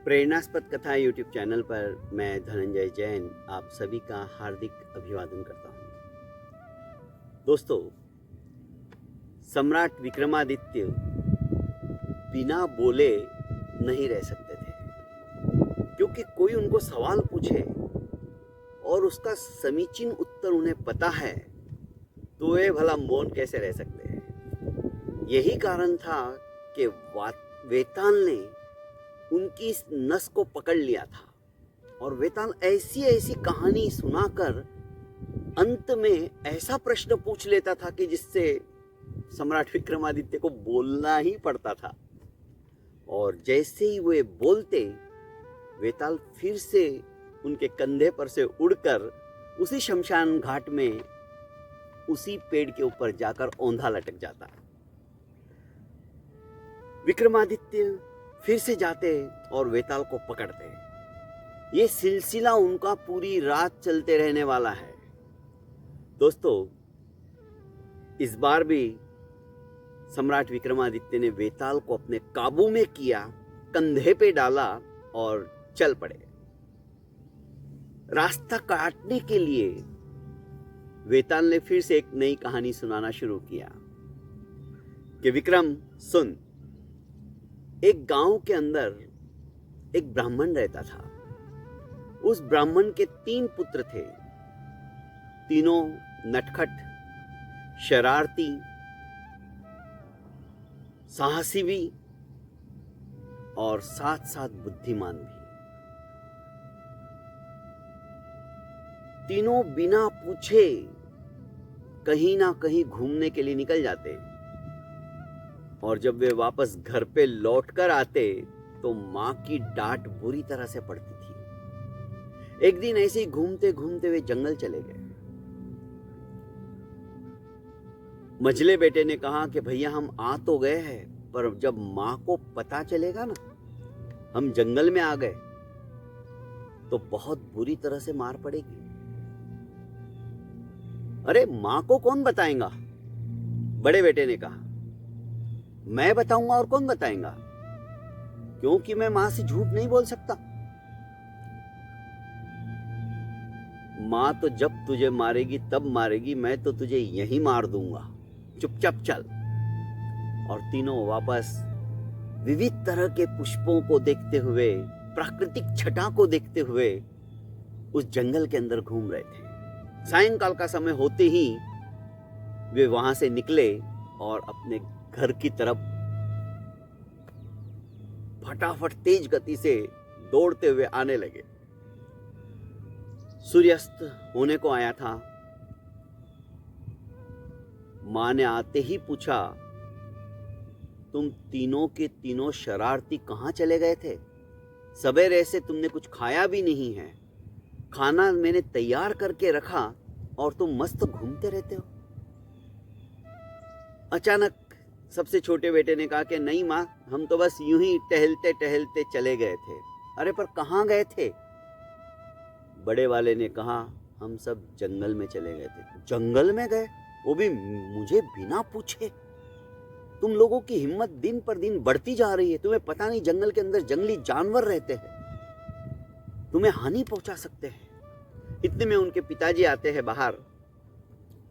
प्रेरणास्पद कथा YouTube channel पर मैं धनंजय जैन आप सभी का हार्दिक अभिवादन करता हूँ। दोस्तों, सम्राट विक्रमादित्य बिना बोले नहीं रह सकते थे, क्योंकि कोई उनको सवाल पूछे और उसका समीचीन उत्तर उन्हें पता है तो वे भला मौन कैसे रह सकते हैं। यही कारण था कि वेताल ने उनकी इस नस को पकड़ लिया था और वेताल ऐसी ऐसी कहानी सुनाकर अंत में ऐसा प्रश्न पूछ लेता था कि जिससे सम्राट विक्रमादित्य को बोलना ही पड़ता था। और जैसे ही वे बोलते, वेताल फिर से उनके कंधे पर से उड़कर उसी शमशान घाट में उसी पेड़ के ऊपर जाकर औंधा लटक जाता। विक्रमादित्य फिर से जाते और वेताल को पकड़ते। ये सिलसिला उनका पूरी रात चलते रहने वाला है। दोस्तों, इस बार भी सम्राट विक्रमादित्य ने वेताल को अपने काबू में किया, कंधे पे डाला और चल पड़े। रास्ता काटने के लिए वेताल ने फिर से एक नई कहानी सुनाना शुरू किया कि विक्रम सुन, एक गांव के अंदर एक ब्राह्मण रहता था। उस ब्राह्मण के 3 पुत्र थे। तीनों नटखट, शरारती, साहसी भी और साथ साथ बुद्धिमान भी। तीनों बिना पूछे कहीं ना कहीं घूमने के लिए निकल जाते और जब वे वापस घर पे लौट कर आते तो मां की डांट बुरी तरह से पड़ती थी। एक दिन ऐसे ही घूमते घूमते वे जंगल चले गए। मझले बेटे ने कहा कि भैया हम आ तो गए हैं, पर जब मां को पता चलेगा ना हम जंगल में आ गए तो बहुत बुरी तरह से मार पड़ेगी। अरे मां को कौन बताएगा? बड़े बेटे ने कहा, मैं बताऊंगा और कौन बताएगा, क्योंकि मैं मां से झूठ नहीं बोल सकता। मां तो जब तुझे मारेगी तब मारेगी, मैं तो तुझे यहीं मार दूंगा, चुपचाप चल। और तीनों वापस विविध तरह के पुष्पों को देखते हुए, प्राकृतिक छटा को देखते हुए उस जंगल के अंदर घूम रहे थे। सायंकाल का समय होते ही वे वहां से निकले और अपने घर की तरफ फटाफट तेज गति से दौड़ते हुए आने लगे। सूर्यास्त होने को आया था। मां ने आते ही पूछा, तुम तीनों के तीनों शरारती कहां चले गए थे? सवेरे से तुमने कुछ खाया भी नहीं है। खाना मैंने तैयार करके रखा और तुम मस्त घूमते रहते हो। अचानक सबसे छोटे बेटे ने कहा कि नहीं मां, हम तो बस यूं ही टहलते टहलते चले गए थे। अरे पर कहां गए थे? बड़े वाले ने कहा, हम सब जंगल में चले गए थे। जंगल में गए? वो भी मुझे बिना पूछे? तुम लोगों की हिम्मत दिन पर दिन बढ़ती जा रही है। तुम्हें पता नहीं जंगल के अंदर जंगली जानवर रहते हैं, तुम्हें हानि पहुंचा सकते हैं। इतने में उनके पिताजी आते हैं बाहर,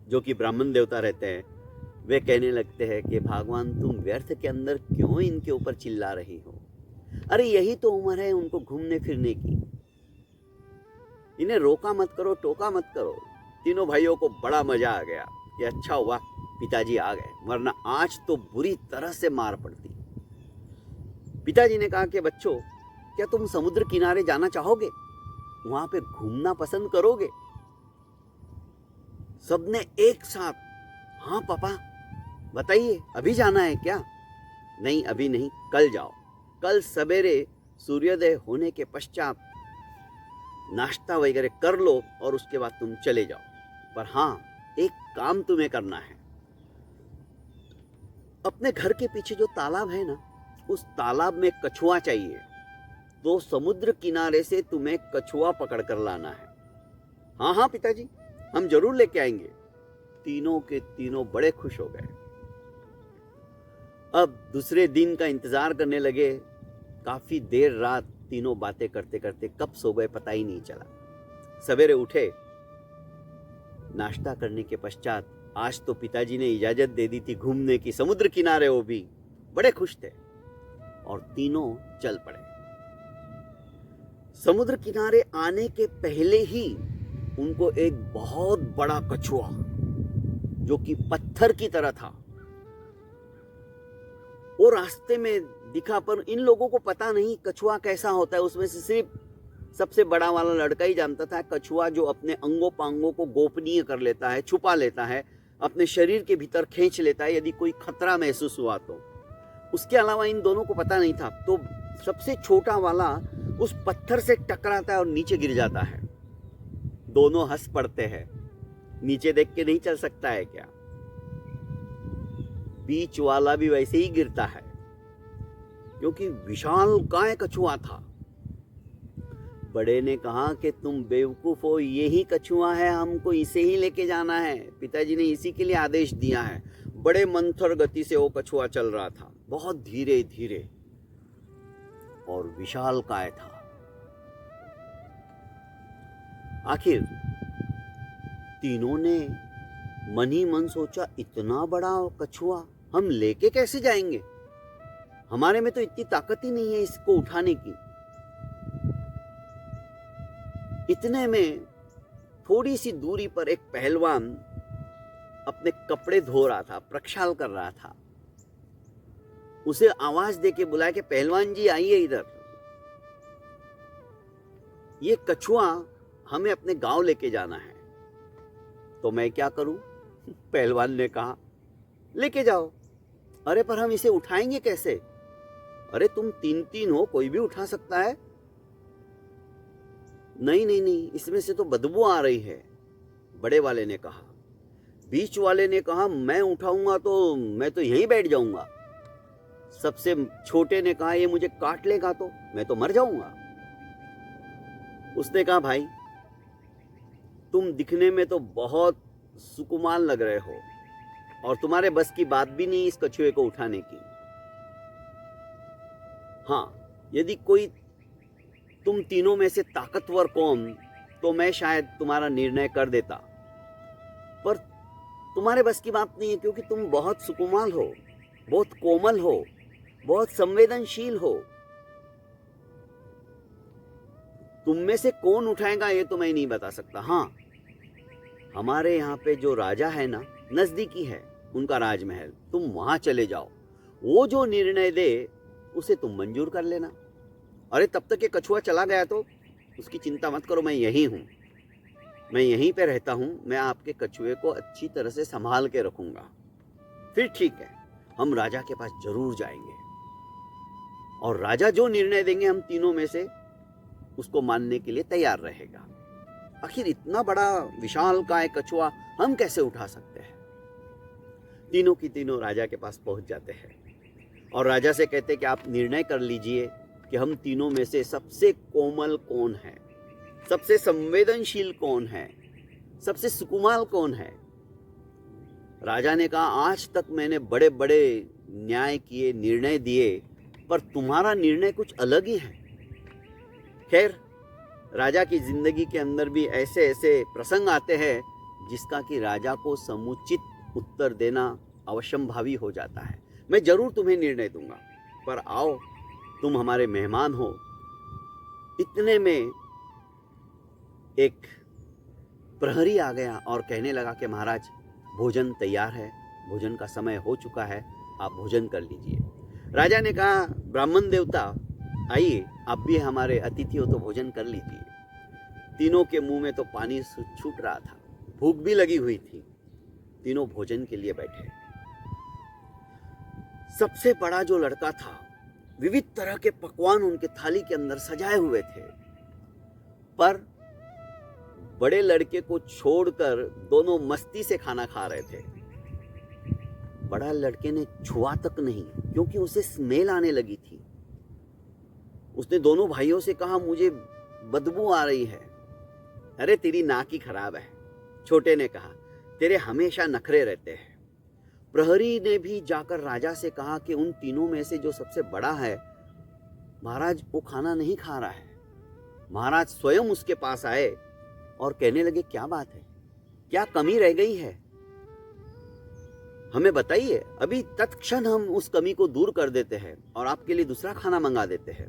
जो कि ब्राह्मण देवता रहते हैं। वे कहने लगते हैं कि भगवान, तुम व्यर्थ के अंदर क्यों इनके ऊपर चिल्ला रही हो? अरे यही तो उम्र है उनको घूमने फिरने की। इन्हें रोका मत करो, टोका मत करो। तीनों भाइयों को बड़ा मजा आ गया कि अच्छा हुआ पिताजी आ गए, वरना आज तो बुरी तरह से मार पड़ती। पिताजी ने कहा कि बच्चों, क्या तुम समुद्र किनारे जाना चाहोगे? वहां पे घूमना पसंद करोगे? सबने एक साथ, हाँ पापा बताइए, अभी जाना है क्या? नहीं अभी नहीं, कल जाओ। कल सवेरे सूर्योदय होने के पश्चात नाश्ता वगैरह कर लो और उसके बाद तुम चले जाओ। पर हाँ, एक काम तुम्हें करना है। अपने घर के पीछे जो तालाब है ना, उस तालाब में कछुआ चाहिए, तो समुद्र किनारे से तुम्हें कछुआ पकड़ कर लाना है। हाँ हाँ पिताजी, हम जरूर लेके आएंगे। तीनों के तीनों बड़े खुश हो गए। अब दूसरे दिन का इंतजार करने लगे। काफी देर रात तीनों बातें करते करते कब सो गए पता ही नहीं चला। सवेरे उठे, नाश्ता करने के पश्चात आज तो पिताजी ने इजाजत दे दी थी घूमने की, समुद्र किनारे, वो भी बड़े खुश थे और तीनों चल पड़े। समुद्र किनारे आने के पहले ही उनको एक बहुत बड़ा कछुआ जो कि पत्थर की तरह था वो रास्ते में दिखा, पर इन लोगों को पता नहीं कछुआ कैसा होता है। उसमें से सिर्फ सबसे बड़ा वाला लड़का ही जानता था कछुआ जो अपने अंगों पांगों को गोपनीय कर लेता है, छुपा लेता है, अपने शरीर के भीतर खींच लेता है यदि कोई खतरा महसूस हुआ तो। उसके अलावा इन दोनों को पता नहीं था। तो सबसे छोटा वाला उस पत्थर से टकराता है और नीचे गिर जाता है। दोनों हंस पड़ते हैं, नीचे देख के नहीं चल सकता है क्या। बीच वाला भी वैसे ही गिरता है क्योंकि विशालकाय कछुआ था। बड़े ने कहा कि तुम बेवकूफ हो, यही कछुआ है, हमको इसे ही लेके जाना है, पिताजी ने इसी के लिए आदेश दिया है। बड़े मंथर गति से वो कछुआ चल रहा था, बहुत धीरे धीरे, और विशालकाय था। आखिर तीनों ने मन ही मन सोचा, इतना बड़ा कछुआ हम लेके कैसे जाएंगे, हमारे में तो इतनी ताकत ही नहीं है इसको उठाने की। इतने में थोड़ी सी दूरी पर एक पहलवान अपने कपड़े धो रहा था, प्रक्षाल कर रहा था। उसे आवाज देके बुलाया कि पहलवान जी आइए इधर, ये कछुआ हमें अपने गांव लेके जाना है। तो मैं क्या करूं? पहलवान ने कहा, लेके जाओ। अरे पर हम इसे उठाएंगे कैसे? अरे तुम तीन हो, कोई भी उठा सकता है। नहीं नहीं नहीं, इसमें से तो बदबू आ रही है, बड़े वाले ने कहा। बीच वाले ने कहा, मैं उठाऊंगा तो मैं तो यहीं बैठ जाऊंगा। सबसे छोटे ने कहा, ये मुझे काट लेगा तो मैं तो मर जाऊंगा। उसने कहा, भाई तुम दिखने में तो बहुत सुकुमार लग रहे हो और तुम्हारे बस की बात भी नहीं इस कछुए को उठाने की। हाँ, यदि कोई तुम तीनों में से ताकतवर कौन, तो मैं शायद तुम्हारा निर्णय कर देता, पर तुम्हारे बस की बात नहीं है क्योंकि तुम बहुत सुकुमार हो, बहुत कोमल हो, बहुत संवेदनशील हो। तुम में से कौन उठाएगा ये तो मैं नहीं बता सकता। हाँ, हमारे यहाँ पे जो राजा है ना, नजदीकी है उनका राजमहल, तुम वहां चले जाओ, वो जो निर्णय दे उसे तुम मंजूर कर लेना। अरे तब तक ये कछुआ चला गया तो उसकी चिंता मत करो, मैं यहीं हूँ, मैं यहीं पे रहता हूँ, मैं आपके कछुए को अच्छी तरह से संभाल के रखूंगा। फिर ठीक है, हम राजा के पास जरूर जाएंगे और राजा जो निर्णय देंगे हम तीनों में से उसको मानने के लिए तैयार रहेगा। आखिर इतना बड़ा विशालकाय कछुआ हम कैसे उठा सकते हैं? तीनों की तीनों राजा के पास पहुंच जाते हैं और राजा से कहते हैं कि आप निर्णय कर लीजिए कि हम तीनों में से सबसे कोमल कौन है, सबसे संवेदनशील कौन है, सबसे सुकुमार कौन है। राजा ने कहा, आज तक मैंने बड़े बड़े न्याय किए, निर्णय दिए, पर तुम्हारा निर्णय कुछ अलग ही है। खैर, राजा की जिंदगी के अंदर भी ऐसे ऐसे प्रसंग आते हैं जिसका कि राजा को समुचित उत्तर देना अवश्यंभावी हो जाता है। मैं जरूर तुम्हें निर्णय दूंगा, पर आओ, तुम हमारे मेहमान हो। इतने में एक प्रहरी आ गया और कहने लगा कि महाराज, भोजन तैयार है, भोजन का समय हो चुका है, आप भोजन कर लीजिए। राजा ने कहा, ब्राह्मण देवता आइए, आप भी हमारे अतिथि हो तो भोजन कर लीजिए। तीनों के मुंह में तो पानी छूट रहा था, भूख भी लगी हुई थी। तीनों भोजन के लिए बैठे। सबसे बड़ा जो लड़का था, विविध तरह के पकवान उनके थाली के अंदर सजाए हुए थे, पर बड़े लड़के को छोड़कर दोनों मस्ती से खाना खा रहे थे। बड़ा लड़के ने छुआ तक नहीं क्योंकि उसे स्मेल आने लगी थी। उसने दोनों भाइयों से कहा, मुझे बदबू आ रही है। अरे तेरी नाक ही खराब है, छोटे ने कहा, तेरे हमेशा नखरे रहते हैं। प्रहरी ने भी जाकर राजा से कहा कि उन तीनों में से जो सबसे बड़ा है महाराज वो खाना नहीं खा रहा है। महाराज स्वयं उसके पास आए और कहने लगे, क्या बात है, क्या कमी रह गई है, हमें बताइए, अभी तत्क्षण हम उस कमी को दूर कर देते हैं और आपके लिए दूसरा खाना मंगा देते हैं।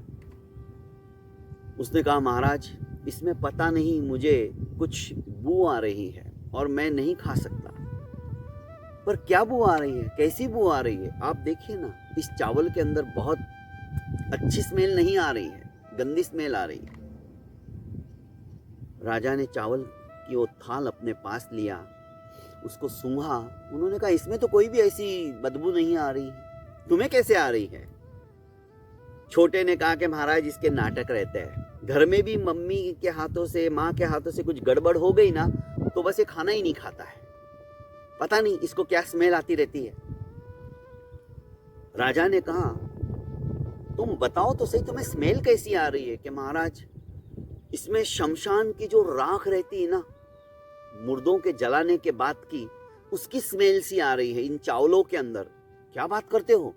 उसने कहा, महाराज इसमें पता नहीं, मुझे कुछ बू आ रही है और मैं नहीं खा सकता। पर क्या बू आ रही है, कैसी बू आ रही है? आप देखिए ना, इस चावल के अंदर बहुत अच्छी स्मेल नहीं आ रही है, गंदी स्मेल आ रही है। राजा ने चावल की वो थाल अपने पास लिया, उसको सूंघा। उन्होंने कहा, इसमें तो कोई भी ऐसी बदबू नहीं आ रही है, तुम्हें कैसे आ रही है? छोटे ने कहा कि महाराज इसके नाटक रहते हैं, घर में भी मम्मी के हाथों से, माँ के हाथों से कुछ गड़बड़ हो गई ना तो बस ये खाना ही नहीं खाता है, पता नहीं इसको क्या स्मेल आती रहती है। राजा ने कहा, तुम बताओ तो सही, तुम्हें स्मेल कैसी आ रही है? कि महाराज इसमें शमशान की जो राख रहती है ना, मुर्दों के जलाने के बाद की, उसकी स्मेल सी आ रही है इन चावलों के अंदर। क्या बात करते हो,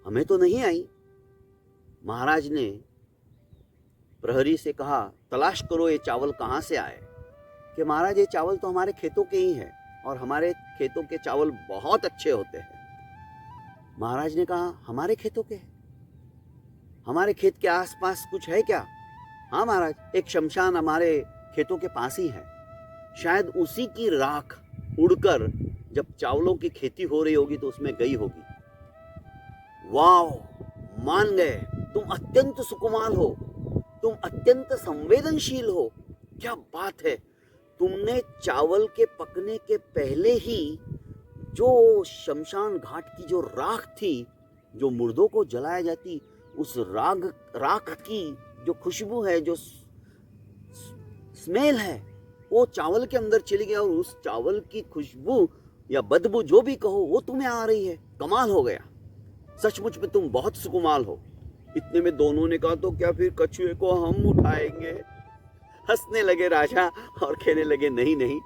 हमें तो नहीं आई। महाराज ने प्रहरी से कहा, तलाश करो ये चावल कहाँ से आए। कि महाराज ये चावल तो हमारे खेतों के ही है और हमारे खेतों के चावल बहुत अच्छे होते हैं। महाराज ने कहा, हमारे खेतों के? हमारे खेत के आसपास कुछ है क्या? हाँ महाराज, एक शमशान हमारे खेतों के पास ही है, शायद उसी की राख उड़कर जब चावलों की खेती हो रही होगी तो उसमें गई होगी। वाह, मान गए, तुम अत्यंत सुकुमार हो, तुम अत्यंत संवेदनशील हो, क्या बात है। तुमने चावल के पकने के पहले ही जो शमशान घाट की जो राख थी, जो मुर्दों को जलाया जाती, उस राख की जो खुशबू है, जो स्मेल है, वो चावल के अंदर चली गई और उस चावल की खुशबू या बदबू जो भी कहो वो तुम्हें आ रही है। कमाल हो गया, सचमुच में तुम बहुत सुकुमार हो। इतने में दोनों ने कहा, तो क्या फिर कछुए को हम उठाएंगे? हंसने लगे राजा और कहने लगे, नहीं नहीं,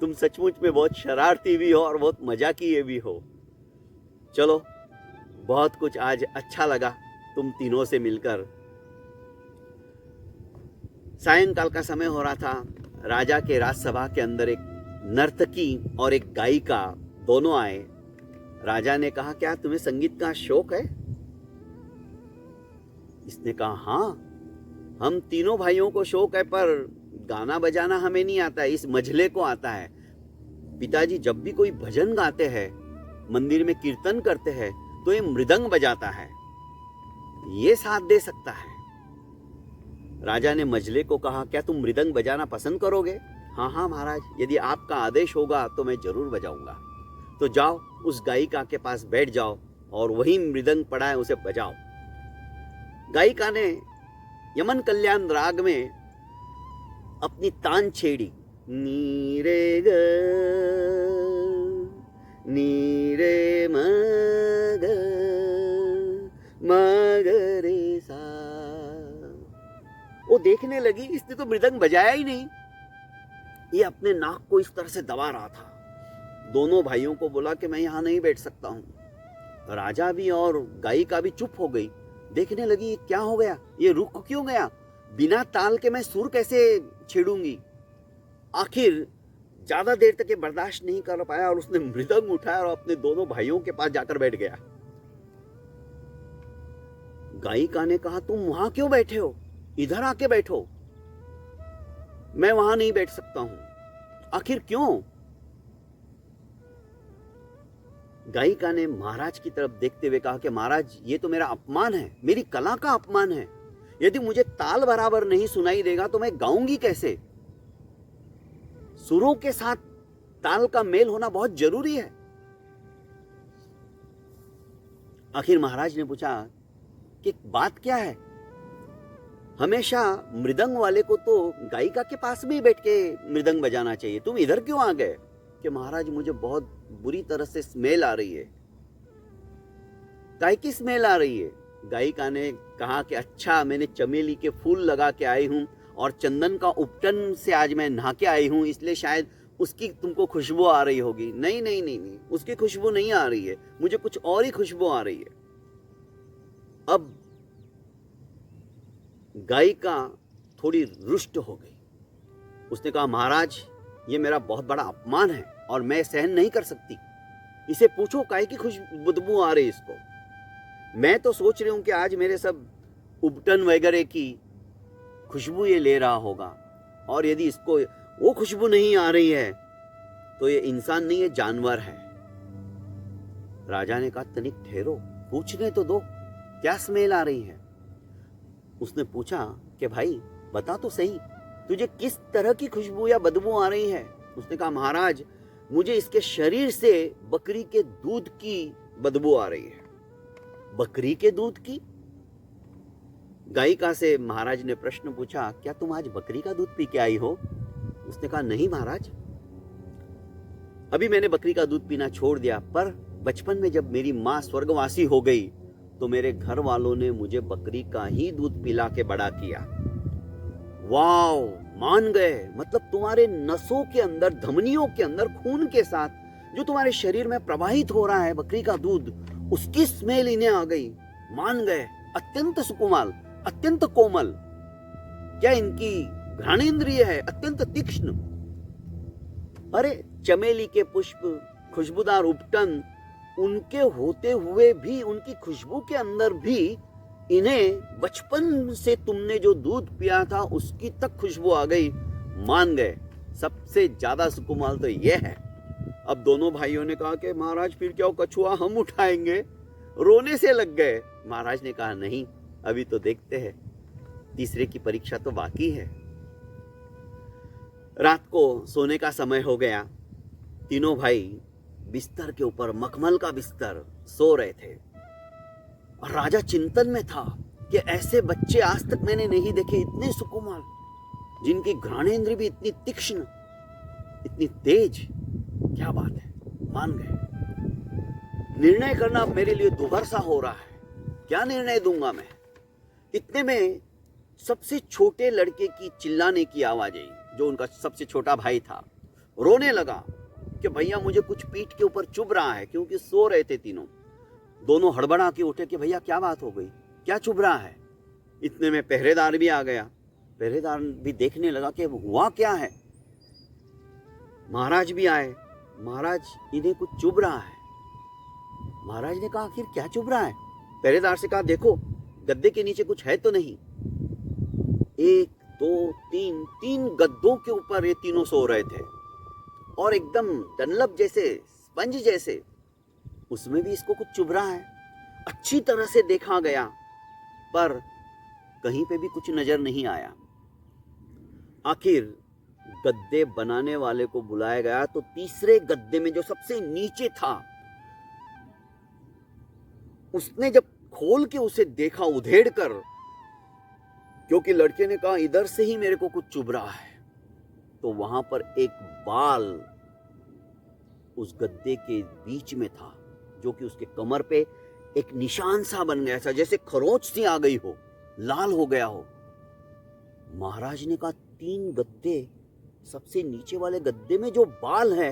तुम सचमुच में बहुत शरारती भी हो और बहुत मजाकिये भी हो। चलो, बहुत कुछ आज अच्छा लगा तुम तीनों से मिलकर। सायंकाल का समय हो रहा था। राजा के राजसभा के अंदर एक नर्तकी और एक गायिका दोनों आए। राजा ने कहा, क्या तुम्हें संगीत का शौक है? इसने कहा, हाँ, हम तीनों भाइयों को शौक है, पर गाना बजाना हमें नहीं आता है, इस मझले को आता है। पिताजी जब भी कोई भजन गाते हैं, मंदिर में कीर्तन करते हैं, तो ये मृदंग बजाता है, ये साथ दे सकता है। राजा ने मझले को कहा, क्या तुम मृदंग बजाना पसंद करोगे? हाँ हाँ महाराज, यदि आपका आदेश होगा तो मैं जरूर बजाऊंगा। तो जाओ, उस गायिका के पास बैठ जाओ और वही मृदंग पड़ा है उसे बजाओ। गायिका ने यमन कल्याण राग में अपनी तान छेड़ी, नी रे ग नी रे म ग म ग रे सा। वो देखने लगी, इसने तो मृदंग बजाया ही नहीं, ये अपने नाक को इस तरह से दबा रहा था। दोनों भाइयों को बोला कि मैं यहां नहीं बैठ सकता हूं। राजा भी और गायिका भी चुप हो गई, देखने लगी क्या हो गया, ये रुक क्यों गया, बिना ताल के मैं सुर कैसे छेड़ूंगी। आखिर ज्यादा देर तक ये बर्दाश्त नहीं कर पाया और उसने मृदंग उठाया और अपने दोनों भाइयों के पास जाकर बैठ गया। गायिका ने कहा, तुम वहां क्यों बैठे हो, इधर आके बैठो। मैं वहां नहीं बैठ सकता हूं। आखिर क्यों? गायिका ने महाराज की तरफ देखते हुए कहा कि महाराज, ये तो मेरा अपमान है, मेरी कला का अपमान है। यदि मुझे ताल बराबर नहीं सुनाई देगा तो मैं गाऊंगी कैसे? सुरों के साथ ताल का मेल होना बहुत जरूरी है। आखिर महाराज ने पूछा कि बात क्या है? हमेशा मृदंग वाले को तो गायिका के पास में ही बैठ के मृदंग बजाना चाहिए, तुम इधर क्यों आ गए? कि महाराज, मुझे बहुत बुरी तरह से स्मेल आ रही है। काय की स्मेल आ रही है? गायिका ने कहा कि अच्छा, मैंने चमेली के फूल लगा के आई हूं और चंदन का उपटन से आज मैं नहा के आई हूं, इसलिए शायद उसकी तुमको खुशबू आ रही होगी। नहीं नहीं नहीं नहीं, उसकी खुशबू नहीं आ रही है, मुझे कुछ और ही खुशबू आ रही है। अब गायिका थोड़ी रुष्ट हो गई। उसने कहा, महाराज ये मेरा बहुत बड़ा अपमान है और मैं सहन नहीं कर सकती। इसे पूछो काहे की बदबू आ रही इसको। मैं तो सोच रही हूं कि आज मेरे सब उबटन वगैरह की खुशबू ये ले रहा होगा, और यदि इसको वो खुशबू नहीं आ रही है तो ये इंसान नहीं, ये जानवर है। राजा ने कहा, तनिक ठहरो, पूछने तो दो, क्या स्मेल आ रही है। उसने पूछा कि भाई बता तो सही, तुझे किस तरह की खुशबू या बदबू आ रही है। उसने कहा, महाराज मुझे इसके शरीर से बकरी के दूध की बदबू आ रही है। बकरी के दूध की? गायिका से महाराज ने प्रश्न पूछा, क्या तुम आज बकरी का दूध पी के आई हो? उसने कहा, नहीं महाराज, अभी मैंने बकरी का दूध पीना छोड़ दिया, पर बचपन में जब मेरी माँ स्वर्गवासी हो गई तो मेरे घर वालों ने मुझे बकरी का ही दूध पिला के बड़ा किया। वाओ, मान गए, मतलब तुम्हारे नसों के अंदर, धमनियों के अंदर, खून के साथ जो तुम्हारे शरीर में प्रवाहित हो रहा है बकरी का दूध, उसकी स्मेल इन्हें आ गई। मान गए, अत्यंत सुकुमाल, अत्यंत कोमल, क्या इनकी घ्राणेंद्रिय है, अत्यंत तीक्ष्ण। अरे चमेली के पुष्प, खुशबूदार उपटन, उनके होते हुए भी, उनकी खुशबू के अंदर भी इन्हें बचपन से तुमने जो दूध पिया था उसकी तक खुशबू आ गई। मान गए, सबसे ज्यादा सुकुमाल तो यह है। अब दोनों भाइयों ने कहा कि महाराज फिर क्या, कछुआ हम उठाएंगे। रोने से लग गए। महाराज ने कहा, नहीं, अभी तो देखते हैं, तीसरे की परीक्षा तो बाकी है। रात को सोने का समय हो गया। तीनों भाई बिस्तर के ऊपर, मखमल का बिस्तर, सो रहे थे। और राजा चिंतन में था कि ऐसे बच्चे आज तक मैंने नहीं देखे, इतने सुकुमार, जिनकी घ्राणेंद्रिय भी इतनी तीक्ष्ण, इतनी तेज। क्या बात है, मान गए। निर्णय करना अब मेरे लिए दुभर सा हो रहा है, क्या निर्णय दूंगा मैं। इतने में सबसे छोटे लड़के की चिल्लाने की आवाज आई, जो उनका सबसे छोटा भाई था। रोने लगा कि भैया मुझे कुछ पीठ के ऊपर चुभ रहा है, क्योंकि सो रहे थे तीनों। दोनों हड़बड़ा के उठे कि भैया क्या बात हो गई, क्या चुभ रहा है। इतने में पहरेदार भी आ गया। पहरेदार भी देखने लगा कि हुआ क्या है। महाराज भी आए। महाराज, इन्हें कुछ चुभ रहा है। महाराज ने कहा, आखिर क्या चुभ रहा है। पहरेदार से कहा, देखो गद्दे के नीचे कुछ है तो नहीं। 1 2 3 3 गद्दों के ऊपर ये तीनों सो रहे थे, और एकदम डनलप जैसे, स्पंज जैसे, उसमें भी इसको कुछ चुभ रहा है। अच्छी तरह से देखा गया, पर कहीं पे भी कुछ नजर नहीं आया। आखिर गद्दे बनाने वाले को बुलाया गया, तो तीसरे गद्दे में जो सबसे नीचे था, उसने जब खोल के उसे देखा उधेड़ कर, क्योंकि लड़के ने कहा इधर से ही मेरे को कुछ चुभ रहा है, तो वहां पर एक बाल उस गद्दे के बीच में था, जो कि उसके कमर पे एक निशान सा बन गया था, जैसे खरोंच सी आ गई हो, लाल हो गया हो। महाराज ने कहा, 3 गद्दे, सबसे नीचे वाले गद्दे में जो बाल है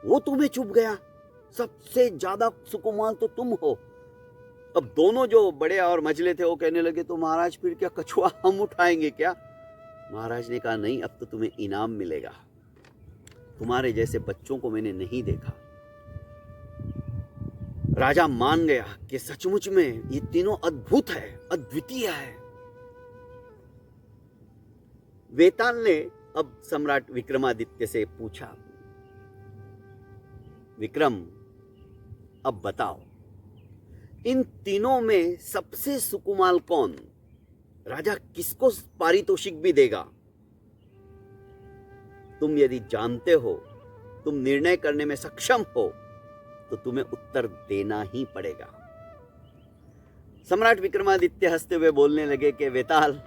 वो तुम्हें चुभ गया, सबसे ज्यादा सुकुमार तो तुम हो। अब दोनों जो बड़े और मझले थे वो कहने लगे, तो महाराज फिर क्या, कछुआ हम उठाएंगे क्या। महाराज ने कहा, नहीं, अब तो तुम्हें इनाम मिलेगा, तुम्हारे जैसे बच्चों को मैंने नहीं देखा। राजा मान गया कि सचमुच में ये तीनों अद्भुत है, अद्वितीय है। वेताल ने अब सम्राट विक्रमादित्य से पूछा, विक्रम अब बताओ, इन तीनों में सबसे सुकुमाल कौन? राजा किसको पारितोषिक भी देगा? तुम यदि जानते हो, तुम निर्णय करने में सक्षम हो, तो तुम्हें उत्तर देना ही पड़ेगा। सम्राट विक्रमादित्य हंसते हुए बोलने लगे कि वेताल,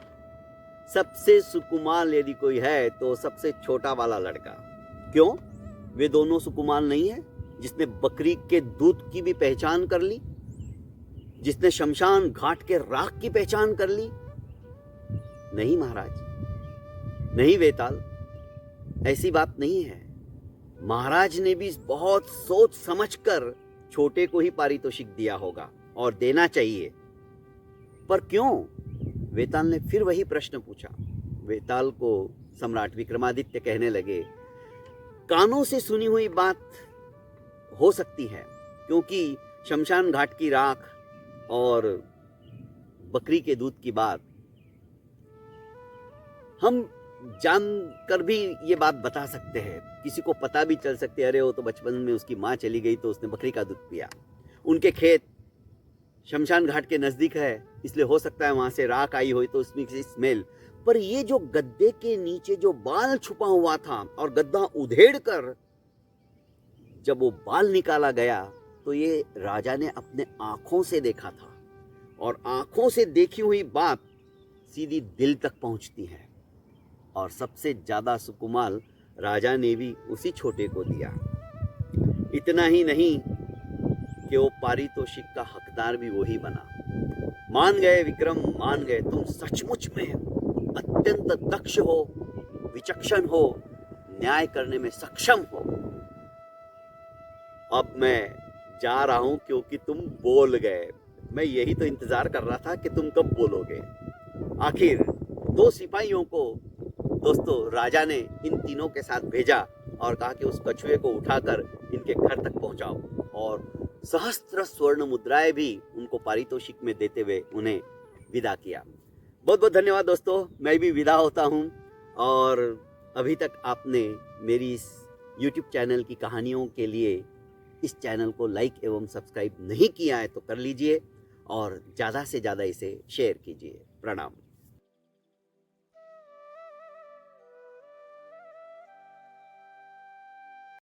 सबसे सुकुमाल यदि कोई है तो सबसे छोटा वाला लड़का। क्यों, वे दोनों सुकुमाल नहीं है? जिसने बकरी के दूध की भी पहचान कर ली, जिसने शमशान घाट के राख की पहचान कर ली? नहीं महाराज, नहीं वेताल, ऐसी बात नहीं है। महाराज ने भी बहुत सोच समझकर छोटे को ही पारितोषिक दिया होगा, और देना चाहिए। पर क्यों? वेताल ने फिर वही प्रश्न पूछा। वेताल को सम्राट विक्रमादित्य कहने लगे, कानों से सुनी हुई बात हो सकती है, क्योंकि शमशान घाट की राख और बकरी के दूध की बात हम जानकर भी ये बात बता सकते हैं। किसी को पता भी चल सकती है, अरे वो तो बचपन में उसकी माँ चली गई तो उसने बकरी का दूध पिया। उनके खेत शमशान घाट के नज़दीक है, इसलिए हो सकता है वहाँ से राख आई हो तो उसमें किसी स्मेल। पर ये जो गद्दे के नीचे जो बाल छुपा हुआ था और गद्दा उधेड़ कर जब वो बाल निकाला गया तो ये राजा ने अपने आँखों से देखा था, और आँखों से देखी हुई बात सीधी दिल तक पहुँचती है। और सबसे ज़्यादा सुकुमाल राजा ने भी उसी छोटे को दिया। इतना ही नहीं कि वो पारितोषिक का हकदार भी वही बना। मान गए विक्रम, मान गए, तुम सचमुच में अत्यंत दक्ष हो, विचक्षण हो, न्याय करने में सक्षम हो। अब मैं जा रहा हूं क्योंकि तुम बोल गए। मैं यही तो इंतजार कर रहा था कि तुम कब बोलोगे। आखिर 2 सिपाहियों को दोस्तों राजा ने इन तीनों के साथ भेजा और कहा कि उस कछुए को उठाकर इनके घर तक पहुंचाओ, और सहस्त्र स्वर्ण मुद्राएं भी उनको पारितोषिक में देते हुए उन्हें विदा किया। बहुत बहुत धन्यवाद दोस्तों, मैं भी विदा होता हूं। और अभी तक आपने मेरी इस YouTube चैनल की कहानियों के लिए इस चैनल को लाइक एवं सब्सक्राइब नहीं किया है तो कर लीजिए, और ज़्यादा से ज़्यादा इसे शेयर कीजिए। प्रणाम।